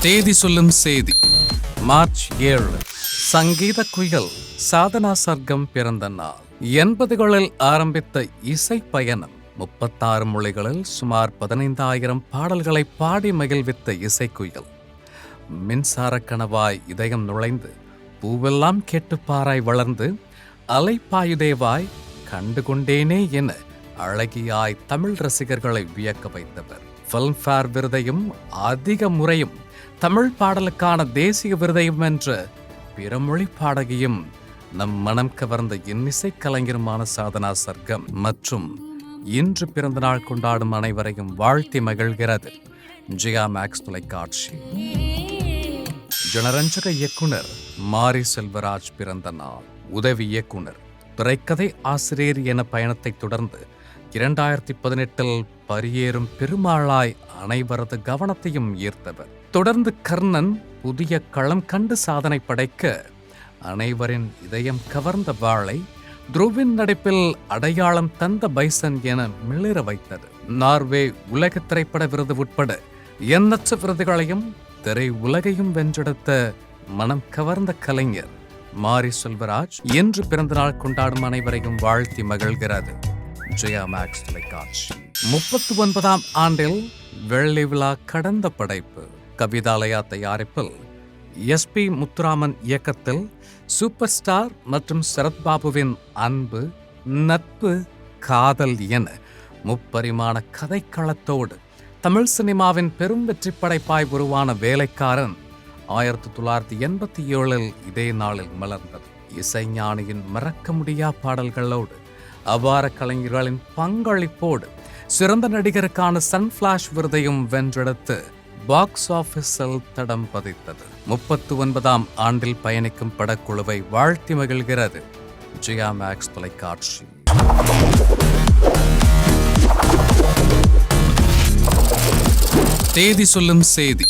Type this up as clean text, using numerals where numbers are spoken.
தேதி சொல்லும் செய்தி. மார்ச் 7 சங்கீத குயில் சாதனா சர்க்கம் பிறந்த நாள். 80களில் ஆரம்பித்த இசை பயணம் 36 மொழிகளில் சுமார் 15,000 பாடல்களை பாடி மகிழ்வித்த இசைக்குயில் மின்சார கனவாய் இதயம் நுழைந்து பூவெல்லாம் கேட்டுப்பாராய் வளர்ந்து அலைப்பாயுதேவாய் கண்டுகொண்டேனே என அழகியாய் தமிழ் ரசிகர்களை வியக்க வைத்தவர். பிலிம்ஃபேர் விருதையும் அதிக முறையும் தமிழ் பாடலுக்கான தேசிய விருதையும் வென்ற பிறமொழி பாடகியும் நம் மனம் கவர்ந்த இன்னிசை கலைஞருமான சாதனா சர்க்கம் மற்றும் இன்று பிறந்த நாள் கொண்டாடும் அனைவரையும் வாழ்த்தி மகிழ்கிறது ஜியா மேக்ஸ் தொலைக்காட்சி. ஜனரஞ்சக இயக்குனர் மாரி செல்வராஜ் பிறந்த நாள். உதவி இயக்குனர், திரைக்கதை ஆசிரியர் என பயணத்தை தொடர்ந்து 2018 பரியேறும் பெருமாளாய் அனைவரது கவனத்தையும் ஈர்த்தவர். தொடர்ந்து கர்ணன் புதிய களம் கண்டு சாதனை படைக்க அனைவரின் இதயம் கவர்ந்த வாளை துருவின் நடிப்பில் அடையாளம் தந்த பைசன் என மிளிர வைத்தது. நார்வே உலக திரைப்பட விருது உட்பட எண்ணற்ற விருதுகளையும் திரை உலகையும் வென்றெடுத்த மனம் கவர்ந்த கலைஞர் மாரி செல்வராஜ் இன்று பிறந்தநாள் கொண்டாடும் அனைவரையும் வாழ்த்தி மகிழ்கிறது ஜெயா மேக்ஸ் தொலைக்காட்சி. 39ஆம் ஆண்டில் வெள்ளி விழா கடந்த படைப்பு. கவிதாலயா தயாரிப்பில் SP முத்துராமன் இயக்கத்தில் சூப்பர் ஸ்டார் மற்றும் சரத்பாபுவின் அன்பு, நட்பு, காதல் என முப்பரிமாண கதைக்களத்தோடு தமிழ் சினிமாவின் பெரும் வெற்றி படைப்பாய் உருவான வேலைக்காரன் 1987 இதே நாளில் மலர்ந்தது. இசைஞானியின் மறக்க முடியா பாடல்களோடு அபார கலைஞர்களின் பங்களிப்போடு சிறந்த நடிகருக்கான சன்ஃபிளாஷ் விருதையும் வென்றெடுத்து பாக்ஸ் ஆபீஸில் தடம் பதித்தது. 39ஆம் ஆண்டில் பயணிக்கும் படக்குழுவை வாழ்த்தி மகிழ்கிறது ஜியா மேக்ஸ் தொலைக்காட்சி. தேதி சொல்லும் செய்தி.